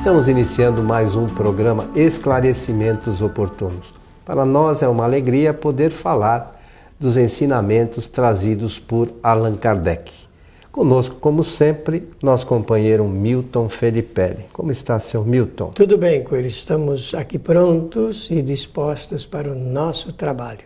Estamos iniciando mais um programa Esclarecimentos Oportunos. Para nós é uma alegria poder falar dos ensinamentos trazidos por Allan Kardec. Conosco, como sempre, nosso companheiro Milton Felipe. Como está, senhor Milton? Tudo bem, Coelho. Estamos aqui prontos e dispostos para o nosso trabalho.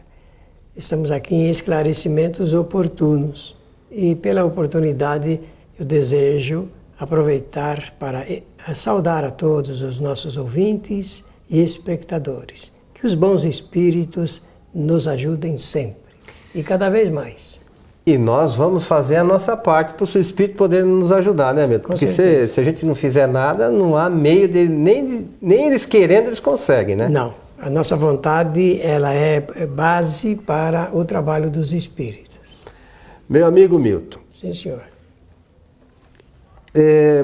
Estamos aqui em esclarecimentos oportunos e, pela oportunidade, eu desejo aproveitar para saudar a todos os nossos ouvintes e espectadores. Que os bons espíritos nos ajudem sempre e cada vez mais. E nós vamos fazer a nossa parte para o seu espírito poder nos ajudar, né, Milton? Porque se a gente não fizer nada, não há meio de nem eles querendo, eles conseguem, né? Não. A nossa vontade, ela é base para o trabalho dos espíritos. Meu amigo Milton. Sim, senhor.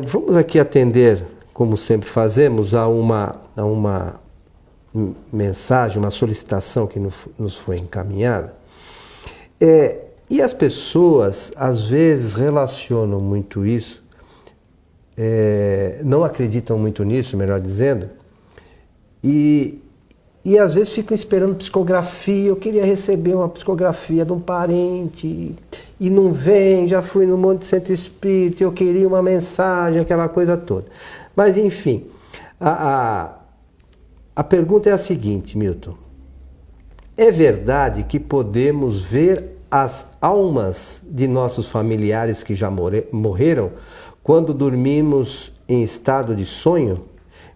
Vamos aqui atender, como sempre fazemos, a uma mensagem, uma solicitação que nos foi encaminhada. E as pessoas, às vezes, relacionam muito isso, não acreditam muito nisso, melhor dizendo, e às vezes ficam esperando psicografia. Eu queria receber uma psicografia de um parente e não vem, já fui no Monte Centro Espírita, eu queria uma mensagem, aquela coisa toda. Mas, enfim, a pergunta é a seguinte, Milton. É verdade que podemos ver as almas de nossos familiares que já morreram quando dormimos em estado de sonho?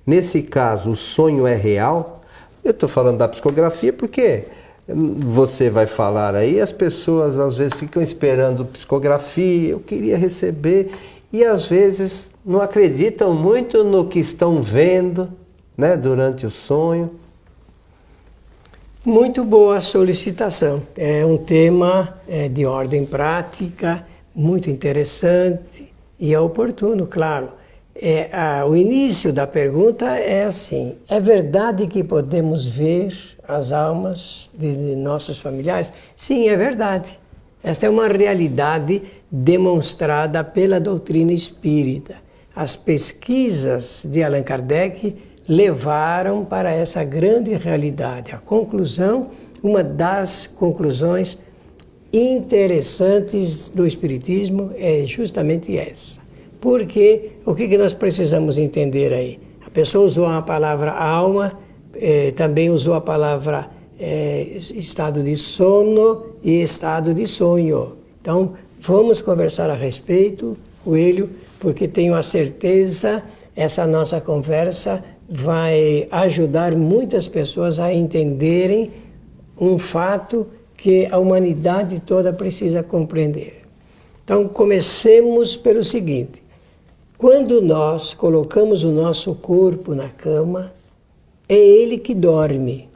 Nesse caso, o sonho é real? Eu estou falando da psicografia porque você vai falar aí, as pessoas às vezes ficam esperando psicografia, eu queria receber, e às vezes não acreditam muito no que estão vendo, né, durante o sonho. Muito boa solicitação. É um tema de ordem prática, muito interessante e é oportuno, claro. O início da pergunta é assim: é verdade que podemos ver as almas de nossos familiares? Sim, é verdade. Esta é uma realidade demonstrada pela doutrina espírita. As pesquisas de Allan Kardec levaram para essa grande realidade. A conclusão, uma das conclusões interessantes do Espiritismo é justamente essa. Porque o que nós precisamos entender aí? A pessoa usou a palavra alma, também usou a palavra estado de sono e estado de sonho. Então, vamos conversar a respeito, Coelho, porque tenho a certeza, essa nossa conversa vai ajudar muitas pessoas a entenderem um fato que a humanidade toda precisa compreender. Então, comecemos pelo seguinte: quando nós colocamos o nosso corpo na cama, é ele que dorme,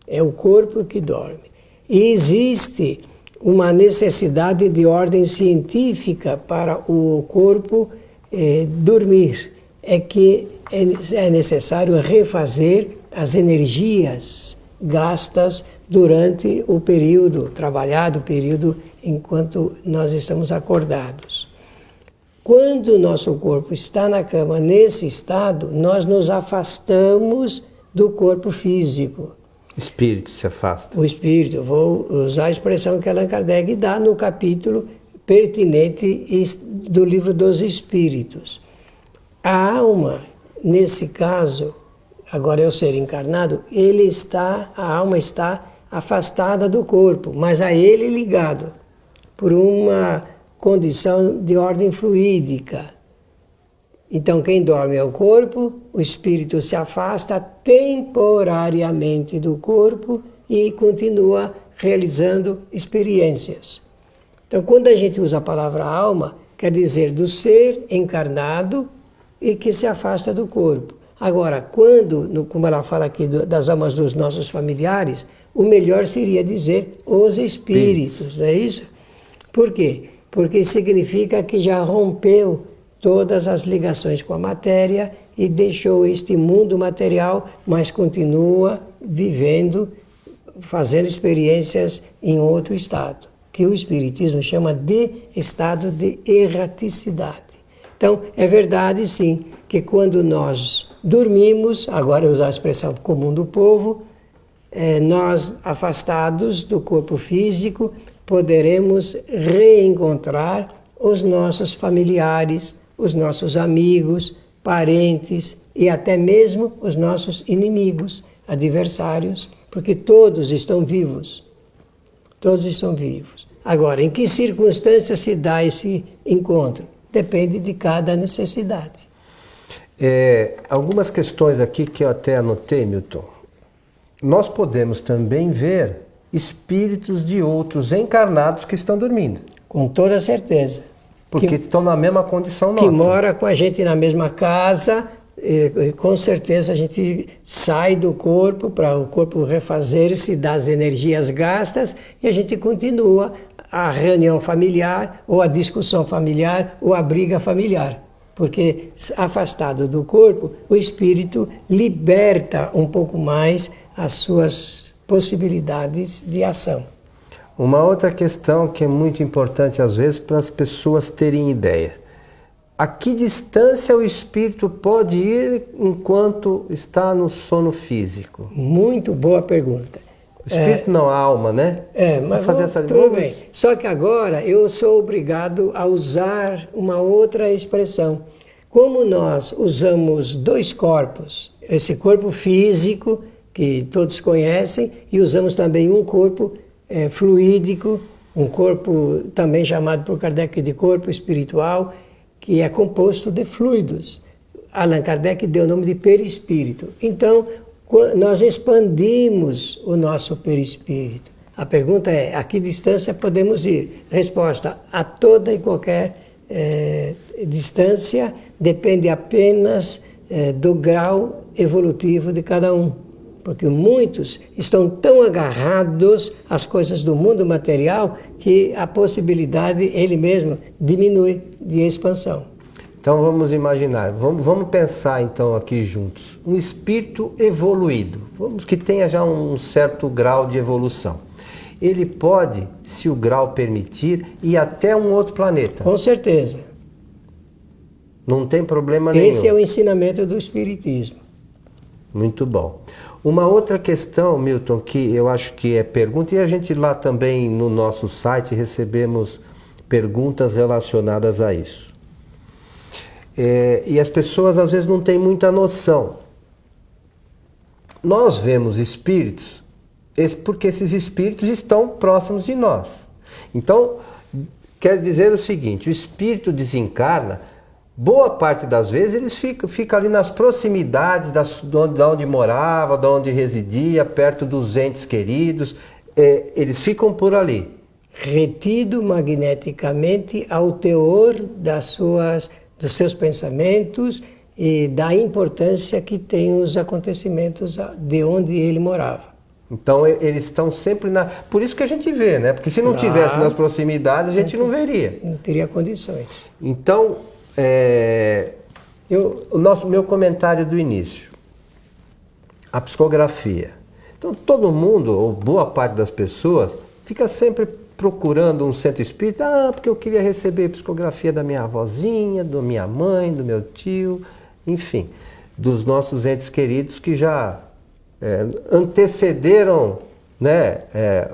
é o corpo que dorme. E existe uma necessidade de ordem científica para o corpo dormir. É que é necessário refazer as energias gastas durante o período, trabalhado período enquanto nós estamos acordados. Quando o nosso corpo está na cama nesse estado, nós nos afastamos do corpo físico. O espírito se afasta. O espírito, vou usar a expressão que Allan Kardec dá no capítulo pertinente do Livro dos Espíritos. A alma, nesse caso, agora é o ser encarnado, a alma está afastada do corpo, mas a ele ligado, por uma condição de ordem fluídica. Então, quem dorme é o corpo, o espírito se afasta temporariamente do corpo e continua realizando experiências. Então, quando a gente usa a palavra alma, quer dizer do ser encarnado e que se afasta do corpo. Agora, como ela fala aqui das almas dos nossos familiares, o melhor seria dizer os espíritos, não é isso? Por quê? Porque significa que já rompeu todas as ligações com a matéria e deixou este mundo material, mas continua vivendo, fazendo experiências em outro estado, que o Espiritismo chama de estado de erraticidade. Então, é verdade, sim, que quando nós dormimos, agora eu usar a expressão comum do povo, nós, afastados do corpo físico, poderemos reencontrar os nossos familiares, os nossos amigos, parentes e até mesmo os nossos inimigos, adversários, porque todos estão vivos. Todos estão vivos. Agora, em que circunstâncias se dá esse encontro? Depende de cada necessidade. Algumas questões aqui que eu até anotei, Milton. Nós podemos também ver espíritos de outros encarnados que estão dormindo. Com toda certeza. Porque estão na mesma condição nossa. Que mora com a gente na mesma casa, com certeza a gente sai do corpo para o corpo refazer-se das energias gastas e a gente continua a reunião familiar, ou a discussão familiar, ou a briga familiar. Porque afastado do corpo, o espírito liberta um pouco mais as suas possibilidades de ação. Uma outra questão que é muito importante às vezes para as pessoas terem ideia. A que distância o espírito pode ir enquanto está no sono físico? Muito boa pergunta. O espírito não, a alma, né? Mas fazer essa tudo bem. Só que agora eu sou obrigado a usar uma outra expressão. Como nós usamos dois corpos, esse corpo físico, que todos conhecem, e usamos também um corpo fluídico, um corpo também chamado por Kardec de corpo espiritual, que é composto de fluidos. Allan Kardec deu o nome de perispírito. Então, nós expandimos o nosso perispírito. A pergunta é, a que distância podemos ir? Resposta, a toda e qualquer distância, depende apenas do grau evolutivo de cada um. Porque muitos estão tão agarrados às coisas do mundo material que a possibilidade, ele mesmo, diminui de expansão. Então vamos imaginar, vamos pensar então aqui juntos. Um espírito evoluído, vamos que tenha já um certo grau de evolução. Ele pode, se o grau permitir, ir até um outro planeta. Com certeza. Não tem problema nenhum. Esse é o ensinamento do Espiritismo. Muito bom. Uma outra questão, Milton, que eu acho que é pergunta, e a gente lá também no nosso site recebemos perguntas relacionadas a isso. E as pessoas às vezes não têm muita noção. Nós vemos espíritos porque esses espíritos estão próximos de nós. Então, quer dizer o seguinte, o espírito desencarna, boa parte das vezes eles ficam ali nas proximidades de onde morava, de onde residia, perto dos entes queridos, eles ficam por ali. Retido magneticamente ao teor dos seus pensamentos e da importância que tem os acontecimentos de onde ele morava. Então eles estão sempre na... Por isso que a gente vê, né? Porque se não tivesse nas proximidades, a gente não veria. Não teria condições. Então, meu comentário do início, a psicografia. Então todo mundo, ou boa parte das pessoas, fica sempre procurando um centro espírita, porque eu queria receber psicografia da minha avózinha, da minha mãe, do meu tio, enfim, dos nossos entes queridos que já antecederam, né,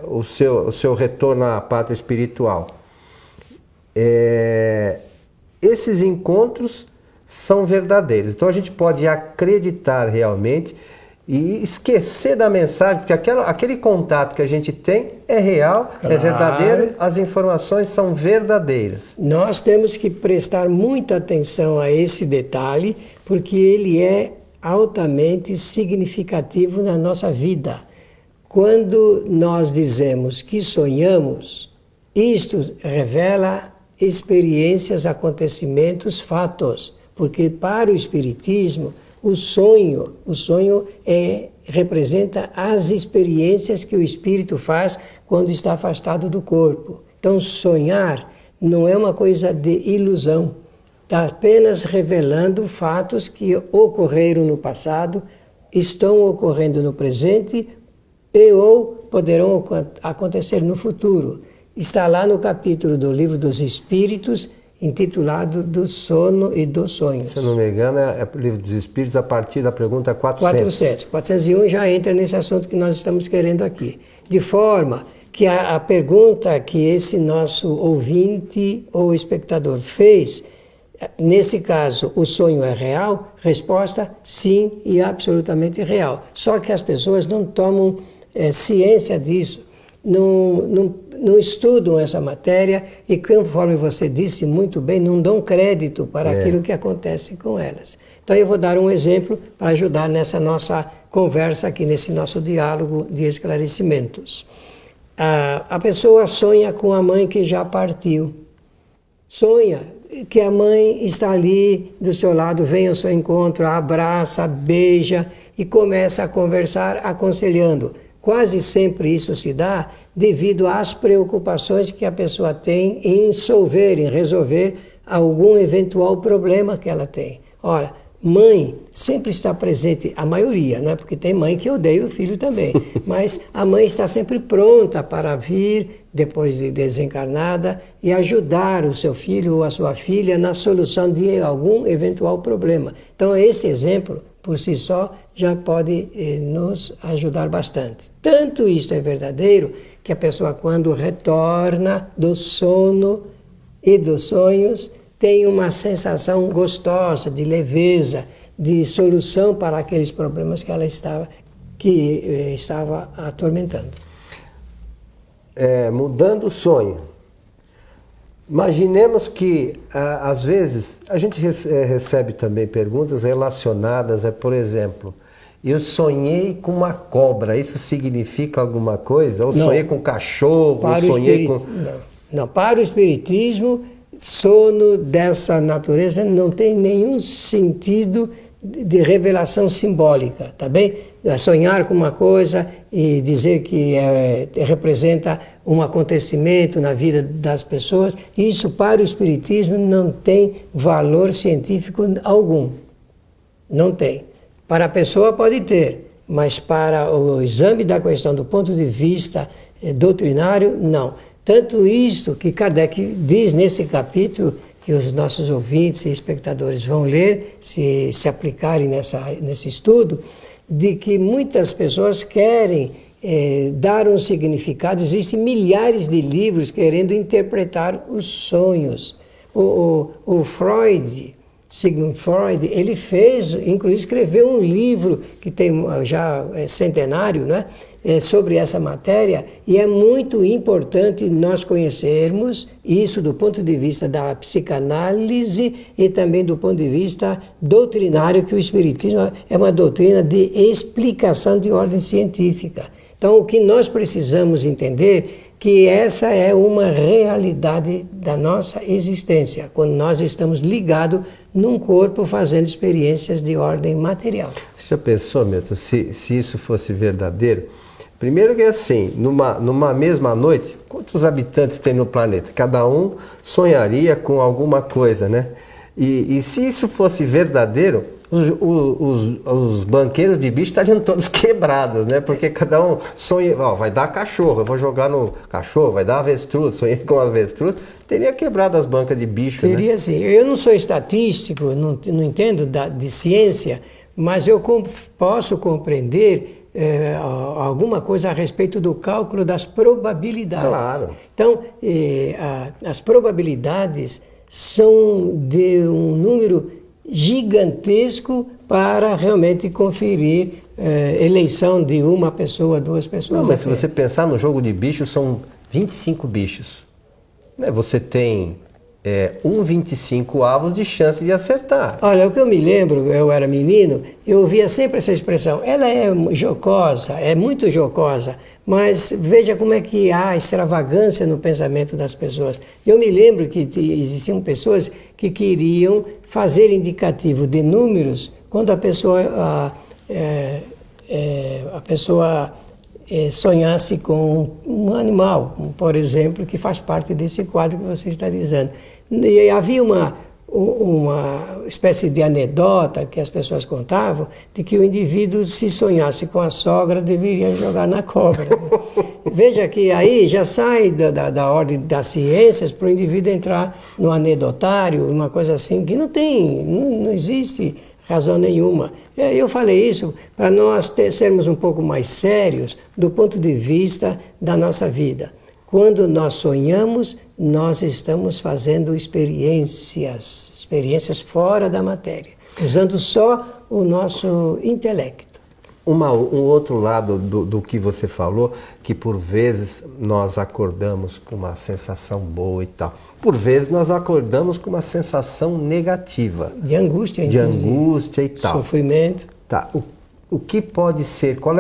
o seu retorno à pátria espiritual. Esses encontros são verdadeiros. Então a gente pode acreditar realmente e esquecer da mensagem, porque aquele contato que a gente tem é real, é verdadeiro, as informações são verdadeiras. Nós temos que prestar muita atenção a esse detalhe, porque ele é altamente significativo na nossa vida. Quando nós dizemos que sonhamos, isto revela experiências, acontecimentos, fatos, porque para o Espiritismo o sonho representa as experiências que o espírito faz quando está afastado do corpo. Então sonhar não é uma coisa de ilusão, está apenas revelando fatos que ocorreram no passado, estão ocorrendo no presente ou poderão acontecer no futuro. Está lá no capítulo do Livro dos Espíritos intitulado Do Sono e dos Sonhos. Se eu não me engano, é o Livro dos Espíritos a partir da pergunta 400. 401 já entra nesse assunto que nós estamos querendo aqui. De forma que a pergunta que esse nosso ouvinte ou espectador fez, nesse caso, o sonho é real? Resposta, sim e absolutamente real. Só que as pessoas não tomam ciência disso, não estudam essa matéria e, conforme você disse muito bem, não dão crédito para aquilo que acontece com elas. Então eu vou dar um exemplo para ajudar nessa nossa conversa aqui, nesse nosso diálogo de esclarecimentos. A pessoa sonha com a mãe que já partiu. Sonha que a mãe está ali do seu lado, vem ao seu encontro, abraça, beija e começa a conversar aconselhando. Quase sempre isso se dá devido às preocupações que a pessoa tem em resolver algum eventual problema que ela tem. Ora, mãe sempre está presente, a maioria, né? Porque tem mãe que odeia o filho também, mas a mãe está sempre pronta para vir, depois de desencarnada, e ajudar o seu filho ou a sua filha na solução de algum eventual problema. Então, esse exemplo, por si só, já pode nos ajudar bastante. Tanto isto é verdadeiro, que a pessoa, quando retorna do sono e dos sonhos, tem uma sensação gostosa, de leveza, de solução para aqueles problemas que ela estava atormentando. Mudando o sonho. Imaginemos que, às vezes, a gente recebe também perguntas relacionadas por exemplo, eu sonhei com uma cobra, isso significa alguma coisa? Ou sonhei com um cachorro, ou sonhei com... Não, para o Espiritismo, sono dessa natureza não tem nenhum sentido de revelação simbólica, tá bem? Sonhar com uma coisa e dizer que representa um acontecimento na vida das pessoas, isso para o Espiritismo não tem valor científico algum. Não tem. Para a pessoa pode ter, mas para o exame da questão do ponto de vista doutrinário, não. Tanto isto que Kardec diz nesse capítulo, que os nossos ouvintes e espectadores vão ler, se aplicarem nesse estudo, de que muitas pessoas querem dar um significado. Existem milhares de livros querendo interpretar os sonhos. O Freud, Sigmund Freud, ele fez, inclusive escreveu um livro que tem já centenário, né? Sobre essa matéria, e é muito importante nós conhecermos isso do ponto de vista da psicanálise e também do ponto de vista doutrinário, que o Espiritismo é uma doutrina de explicação de ordem científica. Então, o que nós precisamos entender que essa é uma realidade da nossa existência, quando nós estamos ligados num corpo fazendo experiências de ordem material. Você já pensou, Milton, se isso fosse verdadeiro? Primeiro que assim, numa mesma noite, quantos habitantes tem no planeta? Cada um sonharia com alguma coisa, né? E se isso fosse verdadeiro, os banqueiros de bicho estariam todos quebrados, né? Porque cada um sonha, vai dar cachorro, eu vou jogar no cachorro, vai dar avestruz, sonhei com avestruz, teria quebrado as bancas de bicho, né? Teria sim. Eu não sou estatístico, não entendo de ciência, mas eu posso compreender alguma coisa a respeito do cálculo das probabilidades. Claro. Então, as probabilidades são de um número gigantesco para realmente conferir eleição de uma pessoa, duas pessoas. Não, mas se você pensar no jogo de bichos, são 25 bichos. Você tem 1/25 avos de chance de acertar. Olha, o que eu me lembro, eu era menino, eu ouvia sempre essa expressão. Ela é jocosa, é muito jocosa, mas veja como é que há extravagância no pensamento das pessoas. Eu me lembro que existiam pessoas que queriam fazer indicativo de números quando a pessoa sonhasse com um animal, por exemplo, que faz parte desse quadro que você está dizendo. E havia uma espécie de anedota que as pessoas contavam de que o indivíduo, se sonhasse com a sogra, deveria jogar na cobra. Veja que aí já sai da ordem das ciências para o indivíduo entrar no anedotário, uma coisa assim que não existe razão nenhuma. Eu falei isso para nós sermos um pouco mais sérios do ponto de vista da nossa vida. Quando nós sonhamos, nós estamos fazendo experiências fora da matéria, usando só o nosso intelecto. Um outro lado do que você falou, que por vezes nós acordamos com uma sensação boa e tal. Por vezes nós acordamos com uma sensação negativa. De angústia, inclusive. De angústia e tal. Sofrimento. Tá. O que pode ser? Qual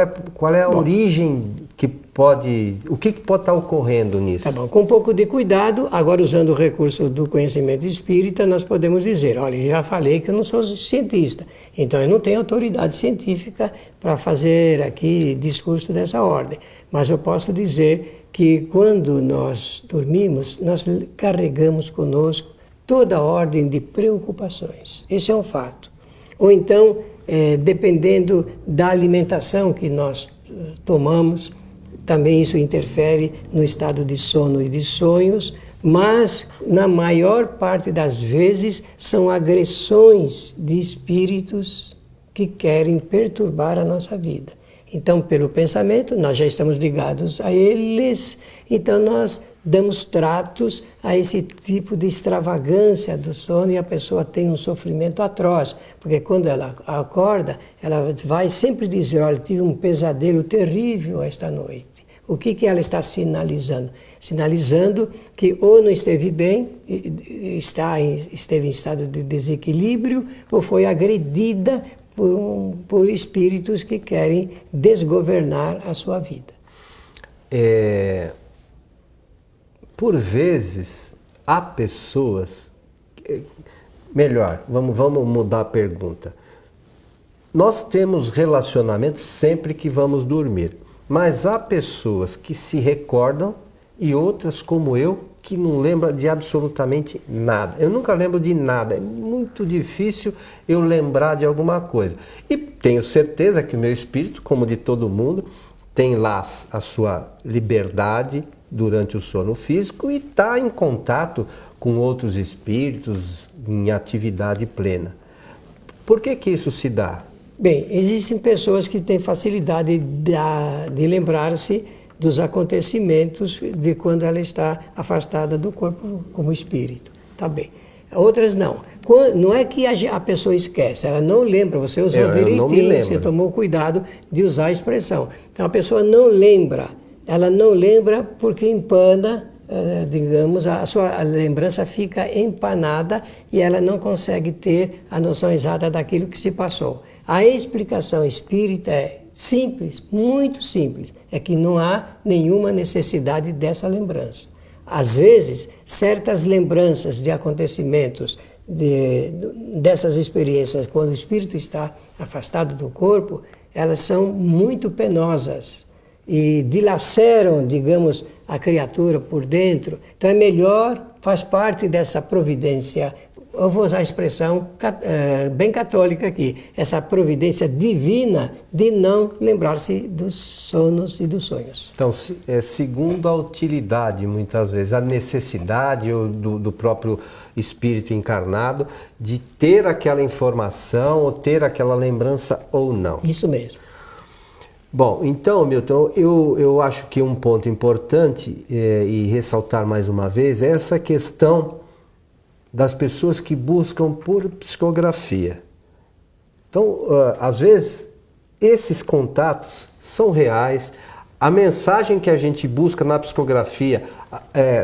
é a origem que pode... O que pode estar ocorrendo nisso? Tá bom. Com um pouco de cuidado, agora usando o recurso do conhecimento espírita, nós podemos dizer, olha, eu já falei que eu não sou cientista, então eu não tenho autoridade científica para fazer aqui discurso dessa ordem. Mas eu posso dizer que quando nós dormimos, nós carregamos conosco toda a ordem de preocupações. Esse é um fato. Ou então, dependendo da alimentação que nós tomamos, também isso interfere no estado de sono e de sonhos, mas na maior parte das vezes são agressões de espíritos que querem perturbar a nossa vida. Então, pelo pensamento, nós já estamos ligados a eles, então nós damos tratos a esse tipo de extravagância do sono e a pessoa tem um sofrimento atroz, porque quando ela acorda, ela vai sempre dizer, olha, tive um pesadelo terrível esta noite. O que ela está sinalizando? Sinalizando que ou não esteve bem, esteve em estado de desequilíbrio, ou foi agredida por espíritos que querem desgovernar a sua vida. Por vezes, há pessoas... Melhor, vamos mudar a pergunta. Nós temos relacionamentos sempre que vamos dormir, mas há pessoas que se recordam e outras, como eu, que não lembram de absolutamente nada. Eu nunca lembro de nada, é muito difícil eu lembrar de alguma coisa. E tenho certeza que o meu espírito, como de todo mundo, tem lá a sua liberdade durante o sono físico e está em contato com outros espíritos em atividade plena. Por que isso se dá? Bem, existem pessoas que têm facilidade de lembrar-se dos acontecimentos de quando ela está afastada do corpo como espírito. Tá bem. Outras não. Não é que a pessoa esquece, ela não lembra, você usou direitinho, você tomou cuidado de usar a expressão. Então a pessoa não lembra, ela não lembra porque empana, digamos, a sua lembrança fica empanada e ela não consegue ter a noção exata daquilo que se passou. A explicação espírita é simples, muito simples, é que não há nenhuma necessidade dessa lembrança. Às vezes, certas lembranças de acontecimentos, dessas experiências, quando o espírito está afastado do corpo, elas são muito penosas e dilaceram, digamos, a criatura por dentro. Então é melhor, faz parte dessa providência, eu vou usar a expressão bem católica aqui, essa providência divina de não lembrar-se dos sonos e dos sonhos. Então, segundo a utilidade, muitas vezes, a necessidade do próprio espírito encarnado de ter aquela informação ou ter aquela lembrança ou não. Isso mesmo. Bom, então, Milton, eu acho que um ponto importante, e ressaltar mais uma vez, é essa questão das pessoas que buscam por psicografia. Então, às vezes, esses contatos são reais. A mensagem que a gente busca na psicografia,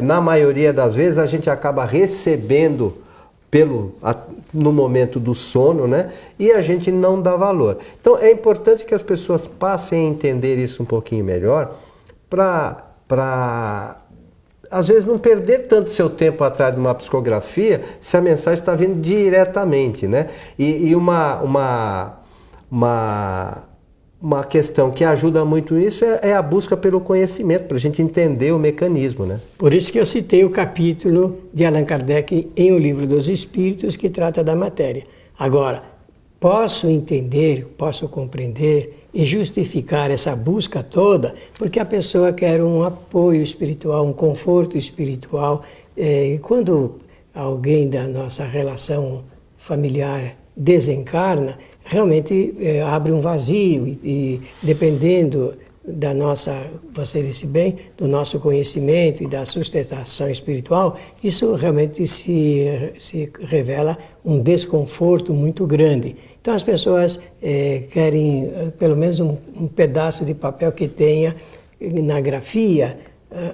na maioria das vezes, a gente acaba recebendo no momento do sono, né? E a gente não dá valor. Então, é importante que as pessoas passem a entender isso um pouquinho melhor para às vezes não perder tanto seu tempo atrás de uma psicografia se a mensagem está vindo diretamente, né? E uma questão que ajuda muito nisso é a busca pelo conhecimento, para a gente entender o mecanismo, né? Por isso que eu citei o capítulo de Allan Kardec em O Livro dos Espíritos, que trata da matéria. Agora, posso entender, posso compreender e justificar essa busca toda, porque a pessoa quer um apoio espiritual, um conforto espiritual. E quando alguém da nossa relação familiar desencarna, realmente abre um vazio e dependendo da nossa, você disse bem, do nosso conhecimento e da sustentação espiritual, isso realmente se revela um desconforto muito grande. Então as pessoas querem pelo menos um pedaço de papel que tenha na grafia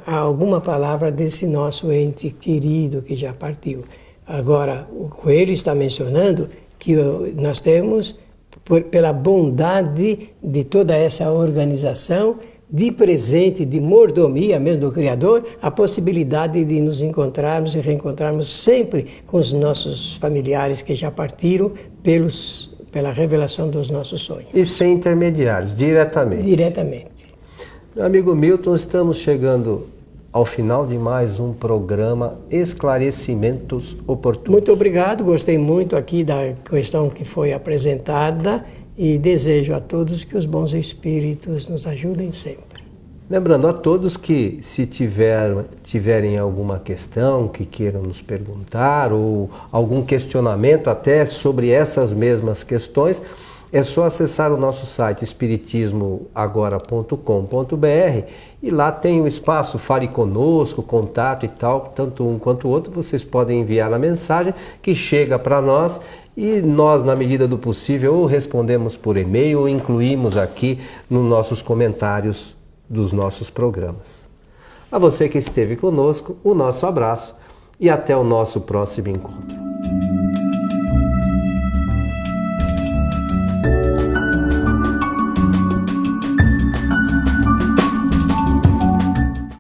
alguma palavra desse nosso ente querido que já partiu. Agora, o Coelho está mencionando que nós temos, pela bondade de toda essa organização, de presente, de mordomia mesmo do Criador, a possibilidade de nos encontrarmos e reencontrarmos sempre com os nossos familiares que já partiram pela revelação dos nossos sonhos. E sem intermediários, diretamente. Diretamente. Meu amigo Milton, estamos chegando ao final de mais um programa Esclarecimentos Oportunos. Muito obrigado, gostei muito aqui da questão que foi apresentada e desejo a todos que os bons espíritos nos ajudem sempre. Lembrando a todos que se tiverem alguma questão que queiram nos perguntar ou algum questionamento até sobre essas mesmas questões, é só acessar o nosso site espiritismoagora.com.br e lá tem o espaço Fale Conosco, contato e tal, tanto um quanto o outro. Vocês podem enviar a mensagem que chega para nós e nós, na medida do possível, ou respondemos por e-mail ou incluímos aqui nos nossos comentários dos nossos programas. A você que esteve conosco, o nosso abraço e até o nosso próximo encontro.